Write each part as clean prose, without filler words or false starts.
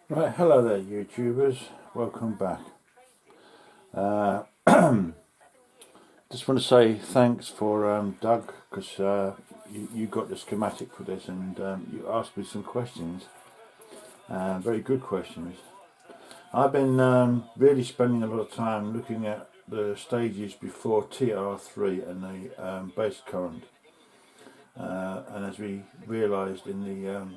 Right, hello there YouTubers, welcome back. Just want to say thanks for Doug, because you got the schematic for this, and you asked me some questions, very good questions. I've been really spending a lot of time looking at the stages before TR3 and the base current, and as we realised in the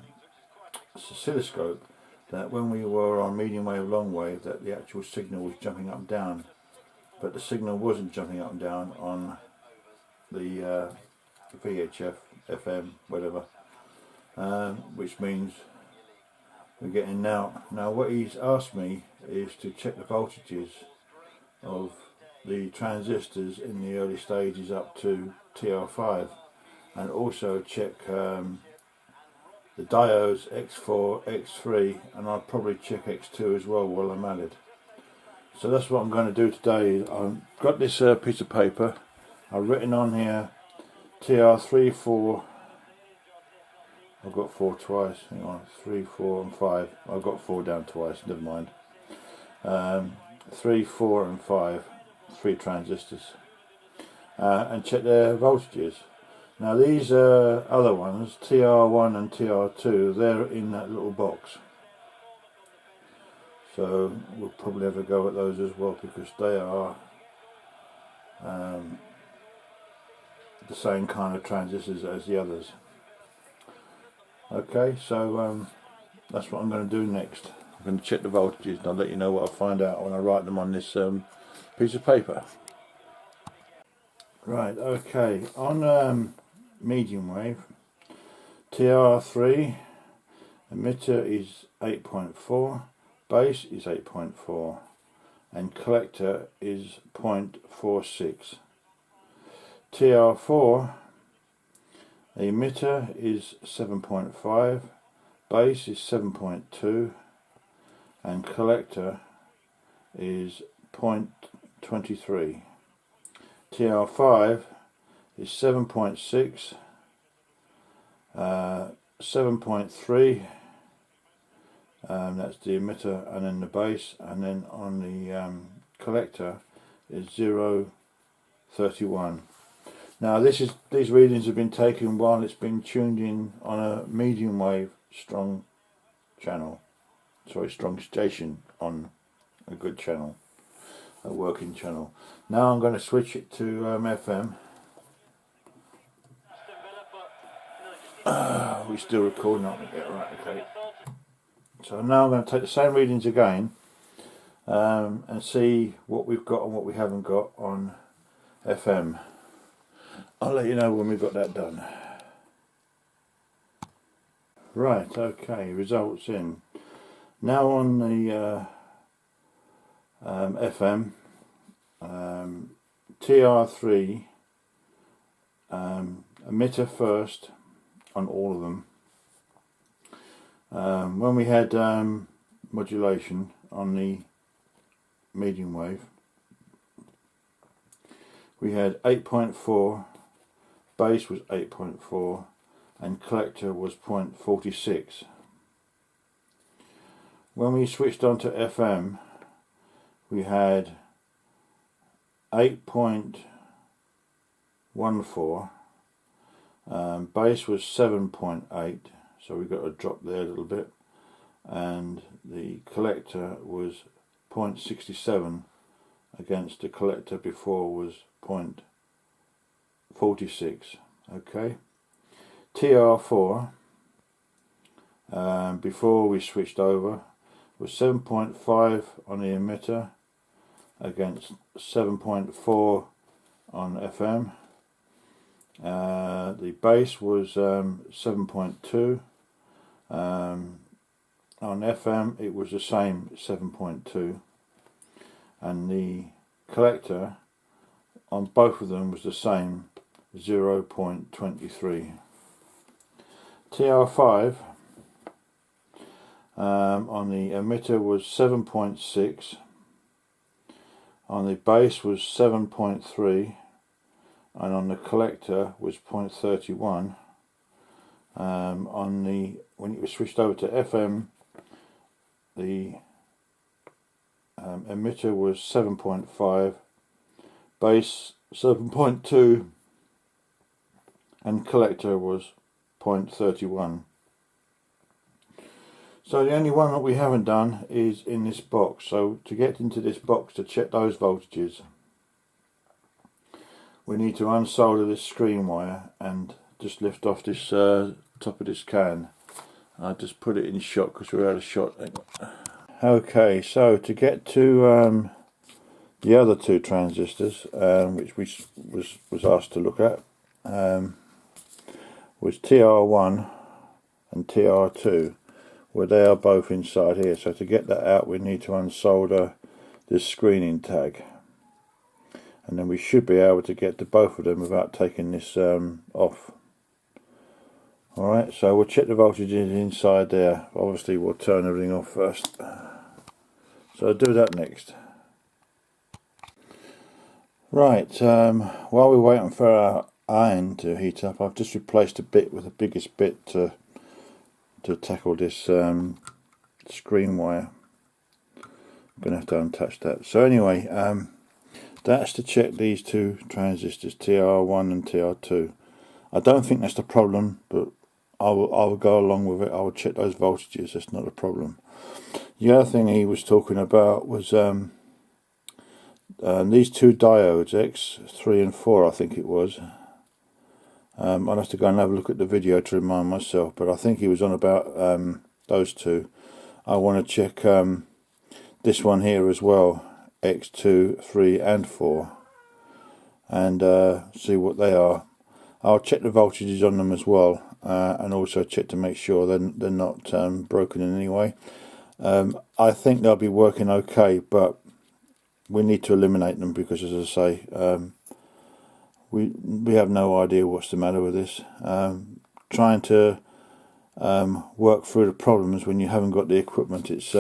oscilloscope, that when we were on medium wave, long wave, that the actual signal was jumping up and down, but the signal wasn't jumping up and down on the VHF, FM, whatever, which means we're getting now. Now what he's asked me is to check the voltages of the transistors in the early stages up to TR5, and also check the diodes X4, X3, and I'll probably check X2 as well while I'm at it. So that's what I'm going to do today. I've got this piece of paper. I've written on here TR3, 4. I've got 4 twice. Hang on, 3, 4, and 5. I've got 4 down twice. Never mind. 3, 4, and 5. 3 transistors, and check their voltages. Now these other ones, TR1 and TR2, they're in that little box. So we'll probably have a go at those as well, because they are the same kind of transistors as the others. Okay, so that's what I'm going to do next. I'm going to check the voltages, and I'll let you know what I find out when I write them on this piece of paper. Right, okay, on medium wave, TR3, emitter is 8.4, base is 8.4, and collector is 0.46. TR4, the emitter is 7.5, base is 7.2, and collector is 0.23. TR5 is 7.6, 7.3, that's the emitter, and then the base, and then on the collector is 0.31. Now these readings have been taken while it's been tuned in on a medium wave strong station on a good channel, a working channel. Now I'm going to switch it to FM. We're still recording, aren't we? Yeah, right, okay. So now I'm going to take the same readings again, and see what we've got and what we haven't got on FM. I'll let you know when we've got that done. Right, okay, results in. Now on the FM, TR3, emitter first on all of them. When we had modulation on the medium wave, we had 8.4, base was 8.4, and collector was 0.46. When we switched on to FM, we had 8.14, base was 7.8, so we got a drop there a little bit, and the collector was 0.67 against the collector before was 0.46. Okay, TR4 before we switched over was 7.5 on the emitter against 7.4 on FM. The base was 7.2. On FM it was the same, 7.2, and the collector on both of them was the same, 0.23. TR5 on the emitter was 7.6, on the base was 7.3, and on the collector was 0.31. On the when it was switched over to FM, the emitter was 7.5, base 7.2, and collector was 0.31. So the only one that we haven't done is in this box. So to get into this box to check those voltages, we need to unsolder this screen wire and just lift off this top of this can. I just put it in shot because we're out of shot. Okay, so to get to the other two transistors, which we was asked to look at, was TR1 and TR2, where they are both inside here. So to get that out, we need to unsolder this screening tag, and then we should be able to get to both of them without taking this off. Alright, so we'll check the voltages inside there. Obviously we'll turn everything off first, so I'll do that next. Right, while we're waiting for our iron to heat up, I've just replaced a bit with the biggest bit to tackle this screen wire. I'm going to have to untouch that. So anyway, that's to check these two transistors, TR1 and TR2. I don't think that's the problem, but I will go along with it. I will check those voltages, that's not a problem. The other thing he was talking about was these two diodes, X3 and 4 I think it was. I'll have to go and have a look at the video to remind myself, but I think he was on about those two. I want to check this one here as well, X2, 3 and 4, and see what they are. I'll check the voltages on them as well, and also check to make sure they're not broken in any way. I think they'll be working okay, but we need to eliminate them because, as I say, we have no idea what's the matter with this. Trying to work through the problems when you haven't got the equipment, it's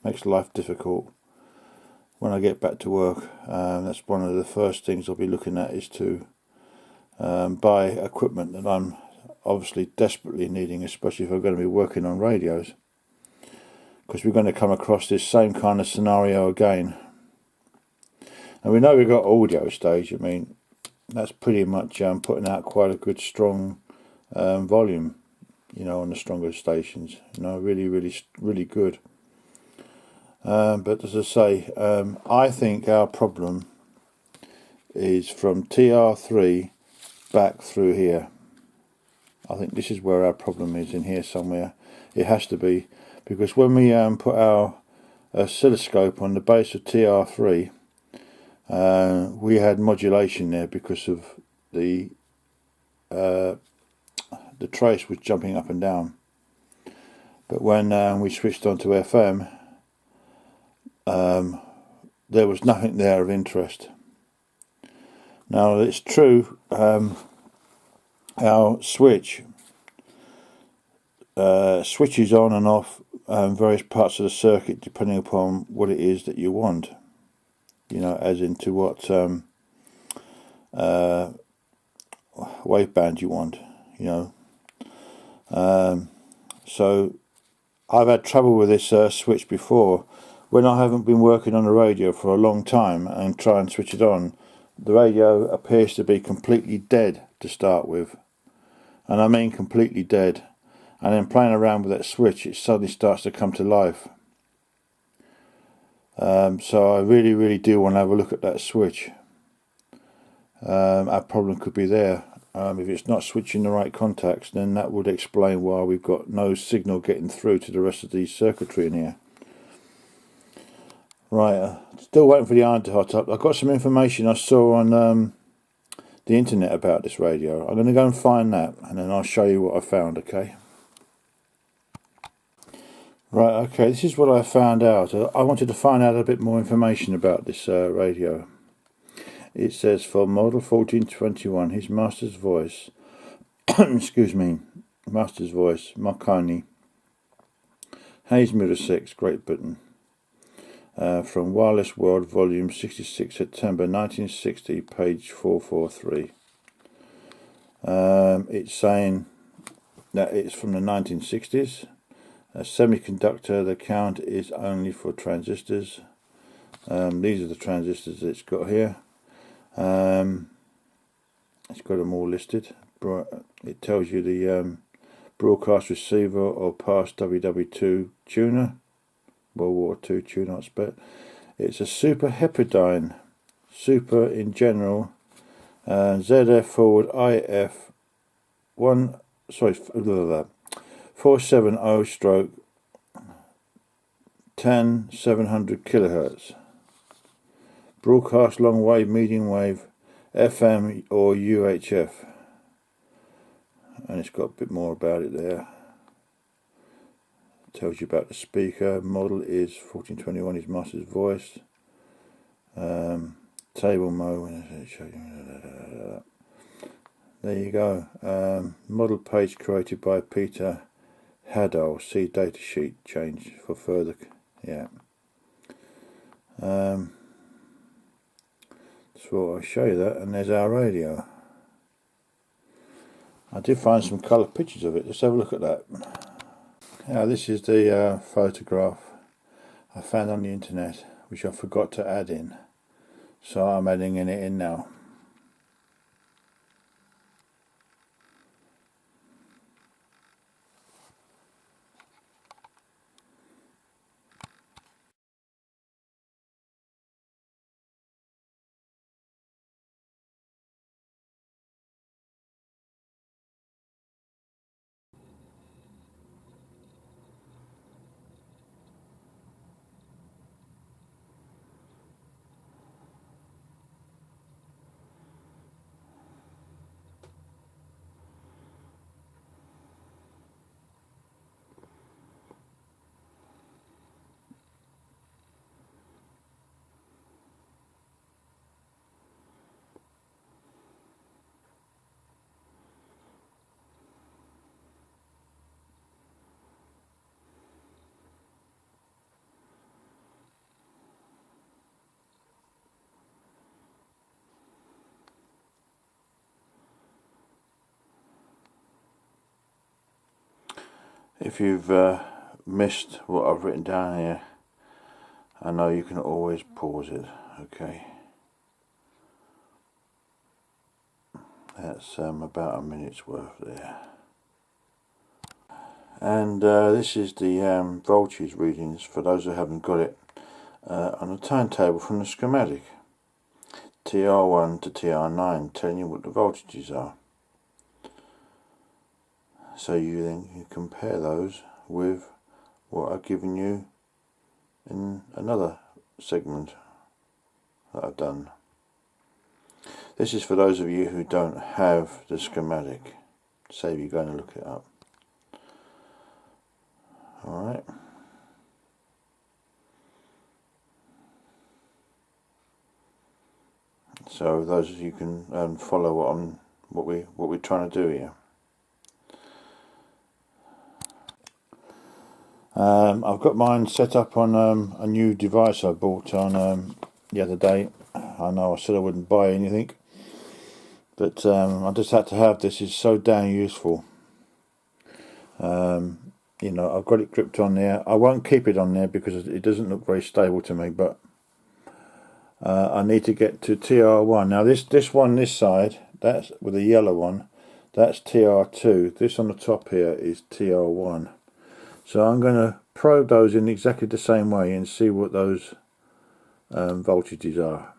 makes life difficult. When I get back to work, that's one of the first things I'll be looking at, is to buy equipment that I'm obviously desperately needing, especially if I'm going to be working on radios, because we're going to come across this same kind of scenario again. And we know we've got audio stage. I mean, that's pretty much putting out quite a good strong volume, you know, on the stronger stations, you know, really good. But as I say, I think our problem is from TR3 back through here. I think this is where our problem is, in here somewhere. It has to be, because when we put our oscilloscope on the base of TR3, we had modulation there because of the trace was jumping up and down. But when we switched on to FM, there was nothing there of interest. Now it's true, our switch switches on and off various parts of the circuit depending upon what it is that you want, you know, as into what waveband you want, you know. So I've had trouble with this switch before. When I haven't been working on the radio for a long time and try and switch it on, the radio appears to be completely dead to start with, and I mean completely dead. And then playing around with that switch, it suddenly starts to come to life. So I really do want to have a look at that switch. Our problem could be there. If it's not switching the right contacts, then that would explain why we've got no signal getting through to the rest of the circuitry in here. Right, still waiting for the iron to hot up. I've got some information I saw on the internet about this radio. I'm going to go and find that, and then I'll show you what I found, okay? Right, okay, this is what I found out. I wanted to find out a bit more information about this radio. It says, for model 1421, his master's voice, excuse me, master's voice, Marconi, Hayes, Middlesex, Great Britain. From Wireless World, volume 66, September 1960, page 443. It's saying that it's from the 1960s. A semiconductor, the count is only for transistors. These are the transistors that it's got here. It's got them all listed. It tells you the broadcast receiver or past WW2 tuner, World War II tuner, I expect. It's a super hepadyne, super in general, ZF forward IF 470 stroke 10 700 kilohertz. Broadcast long wave, medium wave, FM or UHF. And it's got a bit more about it there. Tells you about the speaker. Model is 1421, is master's voice. Table mode. There you go. Model page created by Peter Hadal. See datasheet change for further. Yeah. So I'll show you that, and there's our radio. I did find some colour pictures of it. Let's have a look at that. Now this is the photograph I found on the internet, which I forgot to add in. So I'm adding it in now. If you've missed what I've written down here, I know you can always pause it. Okay, that's about a minute's worth there. And this is the voltage readings for those who haven't got it on a turntable from the schematic. TR1 to TR9, telling you what the voltages are. So you then can compare those with what I've given you in another segment that I've done. This is for those of you who don't have the schematic. Save you going to look it up. Alright. So those of you can follow what we're trying to do here. I've got mine set up on a new device I bought on the other day. I know I said I wouldn't buy anything, but I just had to have this. It's so damn useful. You know, I've got it gripped on there. I won't keep it on there because it doesn't look very stable to me, but I need to get to TR1. Now this one, this side, that's with the yellow one, that's TR2. This on the top here is TR1. So I'm going to probe those in exactly the same way and see what those voltages are.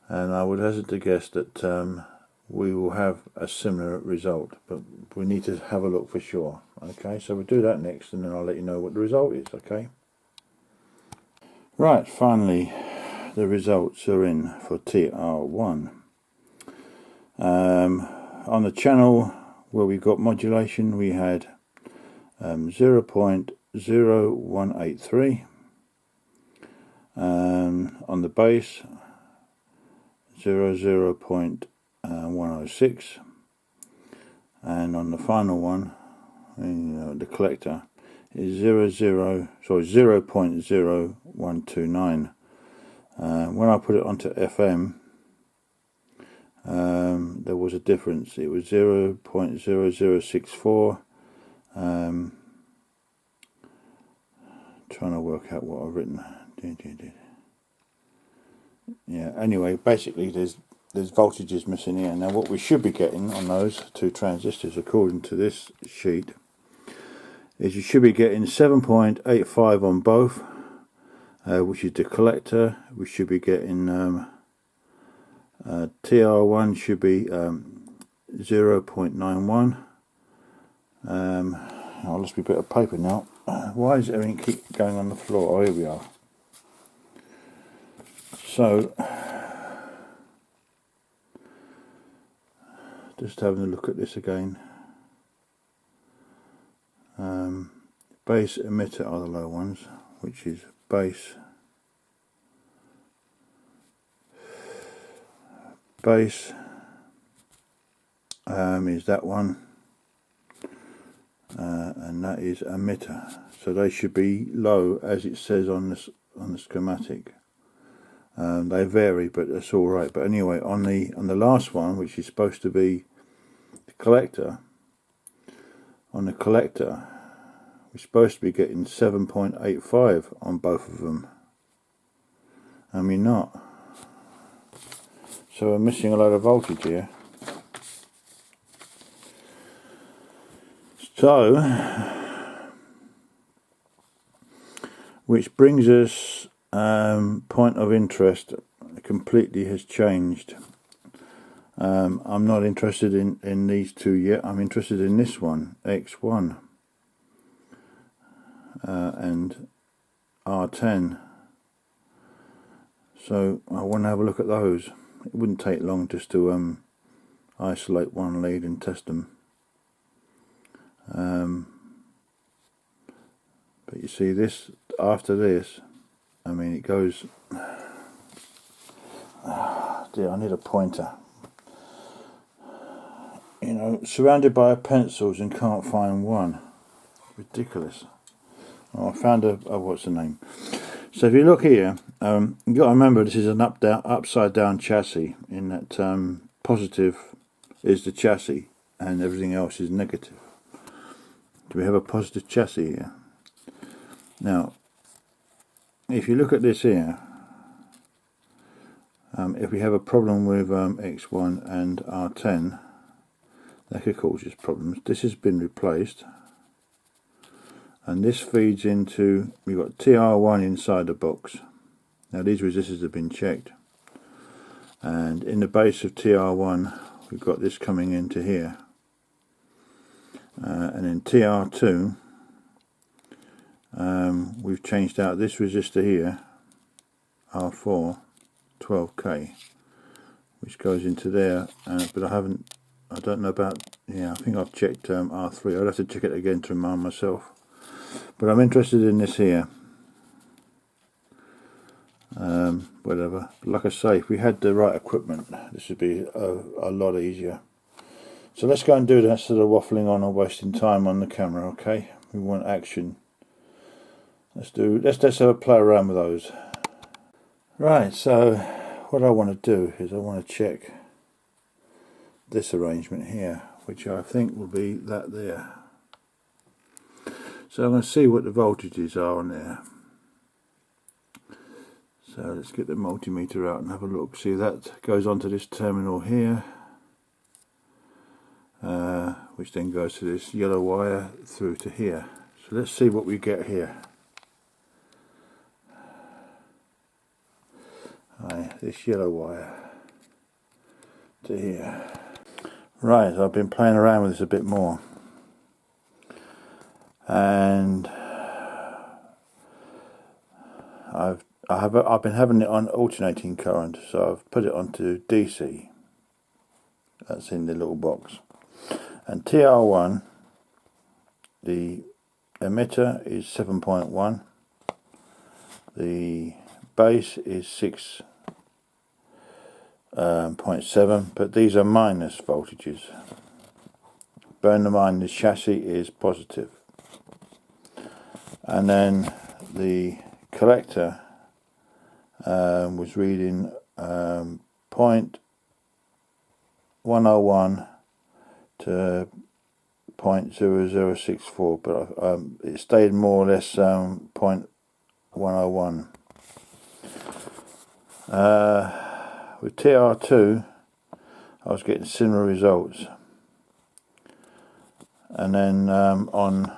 And I would hazard to guess that we will have a similar result, but we need to have a look for sure. Okay, so we'll do that next, and then I'll let you know what the result is. Okay. Right, finally the results are in for TR1. On the channel where we got modulation, we had 0.0183, on the base 0.106, and on the final one, the collector, is 0.0129. When I put it onto FM, there was a difference. It was 0.0064, trying to work out what I've written. Yeah, anyway, basically there's voltages missing here. Now what we should be getting on those two transistors, according to this sheet, is you should be getting 7.85 on both, which is the collector. We should be getting TR1 should be 0.91. I lost my bit of paper now. Why does everything keep going on the floor? Oh, here we are. So, just having a look at this again. Base emitter are the low ones, which is base is that one, and that is emitter. So they should be low, as it says on the schematic. They vary, but that's all right. But anyway, on the last one, which is supposed to be the collector, on the collector, we're supposed to be getting 7.85 on both of them, and we're not. So we're missing a load of voltage here. So, which brings us point of interest completely has changed. I'm not interested in these two yet. I'm interested in this one, X1 and R10. So I want to have a look at those. It wouldn't take long just to isolate one lead and test them. But you see this, after this, I mean it goes, dear, I need a pointer. You know, surrounded by pencils and can't find one. Ridiculous. Oh, I found what's the name? So if you look here, you've got to remember this is an upside down chassis, in that positive is the chassis and everything else is negative. Do we have a positive chassis here? Now, if you look at this here, if we have a problem with X1 and R10, that could cause us problems. This has been replaced, and this feeds into, we've got TR1 inside the box. Now these resistors have been checked, and in the base of TR1 we've got this coming into here, and in TR2 we've changed out this resistor here, R4 12k, which goes into there, but I don't know about, yeah, I think I've checked R3. I'd have to check it again to remind myself, but I'm interested in this here. Whatever, like I say, if we had the right equipment this would be a lot easier. So let's go and do that instead of waffling on or wasting time on the camera. Okay, we want action. Let's have a play around with those. Right, so what I want to do is I want to check this arrangement here, which I think will be that there. So I'm going to see what the voltages are on there. So let's get the multimeter out and have a look. See, that goes onto this terminal here, which then goes to this yellow wire through to here. So let's see what we get here. This yellow wire to here. Right, I've been playing around with this a bit more, and I've been having it on alternating current, so I've put it onto DC. That's in the little box. And TR1, the emitter is 7.1, the base is 6.7, but these are minus voltages. Bear in mind the chassis is positive. And then the collector was reading 0.101 to 0.0064, but it stayed more or less 101. With TR2 I was getting similar results, and then on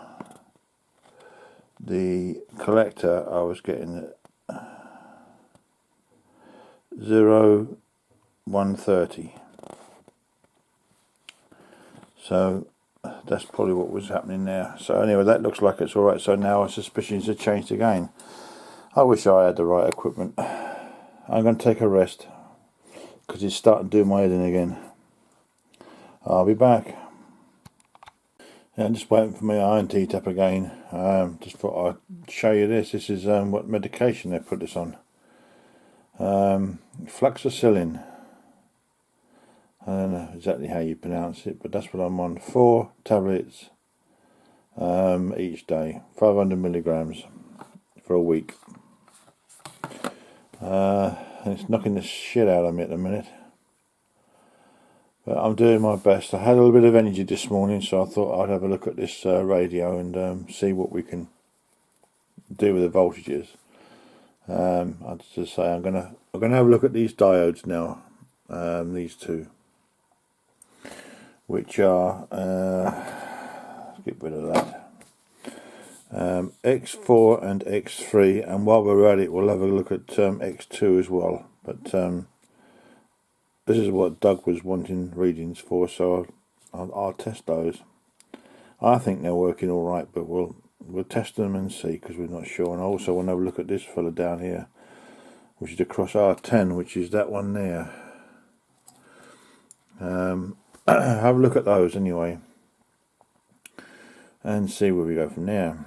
the collector I was getting 130. So that's probably what was happening there. So anyway, that looks like it's alright. So now our suspicions have changed again. I wish I had the right equipment. I'm going to take a rest because it's starting to do my head in again. I'll be back. Yeah, I'm just waiting for my iron to heat up again. Just thought I'd show you this. This is what medication they put this on. Fluxacillin. I don't know exactly how you pronounce it, but that's what I'm on. 4 tablets each day, 500 milligrams for a week. And it's knocking the shit out of me at the minute. But I'm doing my best. I had a little bit of energy this morning, so I thought I'd have a look at this radio and see what we can do with the voltages. I'll just say I'm gonna have a look at these diodes now. These two, which are get rid of that. X4 and X3, and while we're at it, we'll have a look at X2 as well. But this is what Doug was wanting readings for, so I'll test those. I think they're working all right, but we'll test them and see, because we're not sure. And I also want to have a look at this fella down here, which is across R10, which is that one there. Have a look at those anyway, and see where we go from there.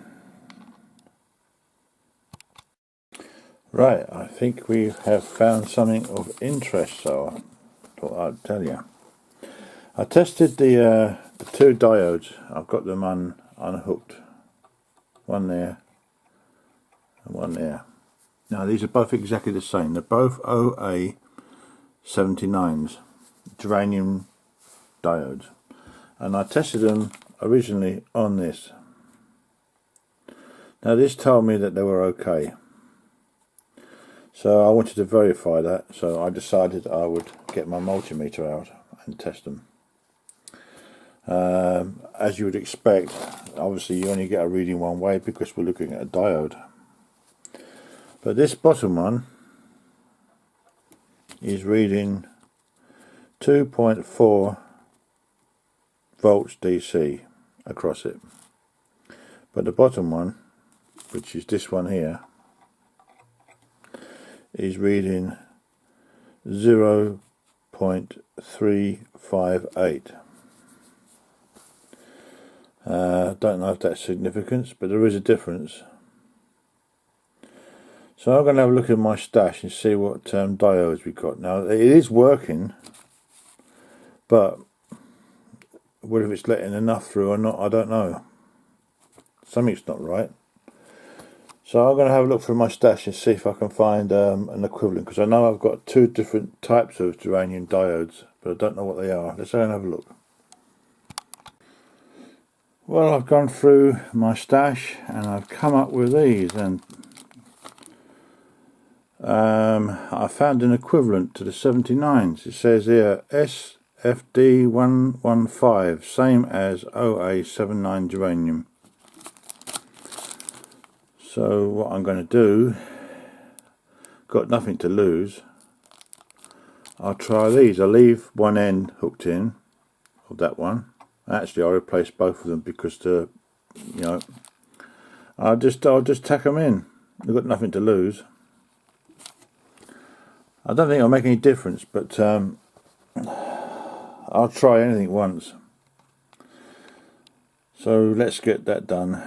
Right, I think we have found something of interest, so I thought I'd tell you. I tested the 2 diodes. I've got them unhooked. One there and one there. Now these are both exactly the same. They're both OA79s, germanium diodes. And I tested them originally on this. Now this told me that they were okay. So I wanted to verify that, so I decided I would get my multimeter out and test them. As you would expect, obviously you only get a reading one way because we're looking at a diode. But this bottom one is reading 2.4 volts DC across it. But the bottom one, which is this one here, is reading 0.358. Don't know if that's significant, but there is a difference. So I'm going to have a look at my stash and see what diodes we've got. Now it is working, but whether it's letting enough through or not, I don't know. Something's not right. So I'm going to have a look through my stash and see if I can find an equivalent, because I know I've got 2 different types of germanium diodes, but I don't know what they are. Let's go and have a look. Well, I've gone through my stash and I've come up with these, and I found an equivalent to the 79s. It says here SFD115, same as OA79 germanium. So what I'm going to do, got nothing to lose, I'll try these. I'll leave one end hooked in of that one. Actually, I'll replace both of them because I'll just tack them in. I've got nothing to lose. I don't think it'll make any difference, but I'll try anything once. So let's get that done.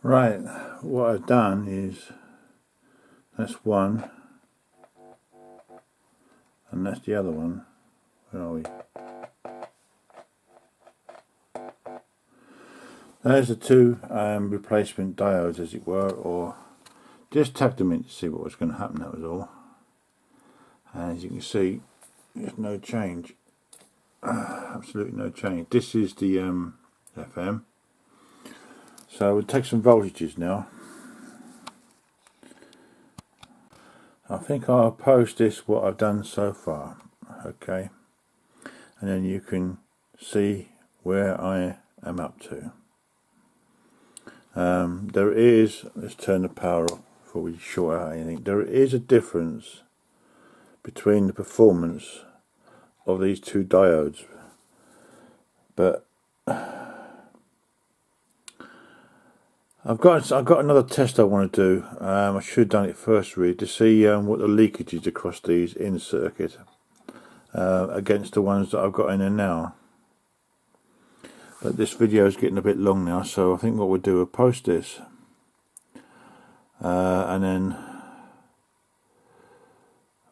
Right, what I've done is, that's one, and that's the other one. Where are we? There's the 2 replacement diodes, as it were, or just tapped them in to see what was going to happen, that was all. And as you can see, there's no change. Absolutely no change. This is the FM. So we'll take some voltages now. I think I'll post this what I've done so far, okay, and then you can see where I am up to. There is, let's turn the power off before we short out anything. There is a difference between the performance of these two diodes, but I've got another test I want to do. I should have done it first, really, to see what the leakage is across these in circuit against the ones that I've got in there now. But this video is getting a bit long now, so I think what we'll do, we'll post this and then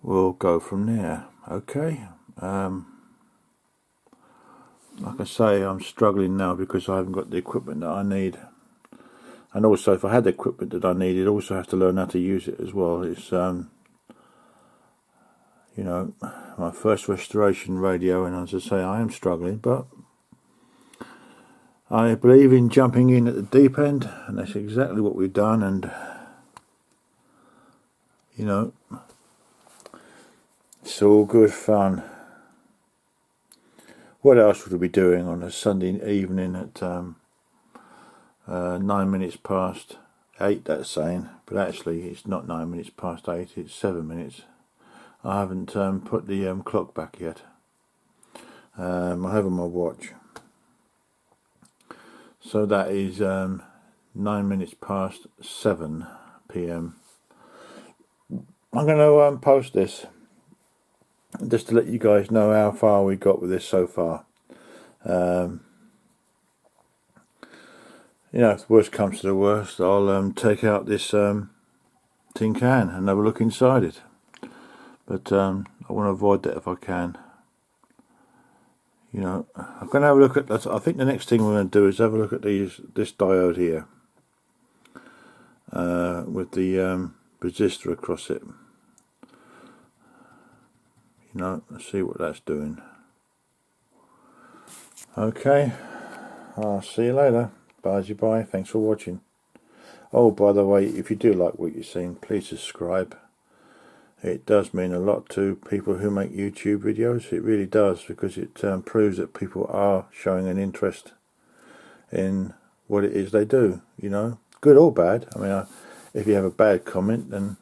we'll go from there. Okay. Like I say, I'm struggling now because I haven't got the equipment that I need. And also, if I had the equipment that I needed, I also have to learn how to use it as well. It's, you know, my first restoration radio, and as I say, I am struggling, but I believe in jumping in at the deep end, and that's exactly what we've done. And, you know, it's all good fun. What else would we be doing on a Sunday evening at 9 minutes past 8, that's saying, but actually it's not 9 minutes past 8, it's 7 minutes. I haven't put the clock back yet. I have on my watch. So that is 9 minutes past 7 p.m. I'm going to post this just to let you guys know how far we got with this so far. You know, if the worst comes to the worst, I'll take out this tin can and have a look inside it. But I want to avoid that if I can. You know, I'm going to have a look at that. I think the next thing we're going to do is have a look at this diode here with the resistor across it. You know, let's see what that's doing. Okay, I'll see you later. Bye. Thanks for watching. Oh, by the way, if you do like what you're seeing, please subscribe. It does mean a lot to people who make YouTube videos. It really does, because it proves that people are showing an interest in what it is they do. You know, good or bad. I mean, if you have a bad comment, then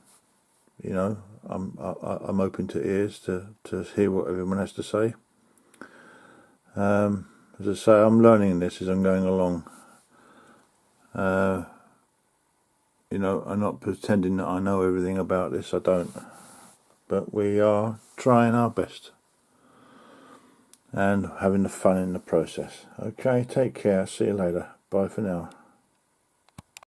you know I'm open to ears to hear what everyone has to say. As I say, I'm learning this as I'm going along. You know, I'm not pretending that I know everything about this, I don't. But we are trying our best and having the fun in the process. Okay, take care, see you later. Bye for now.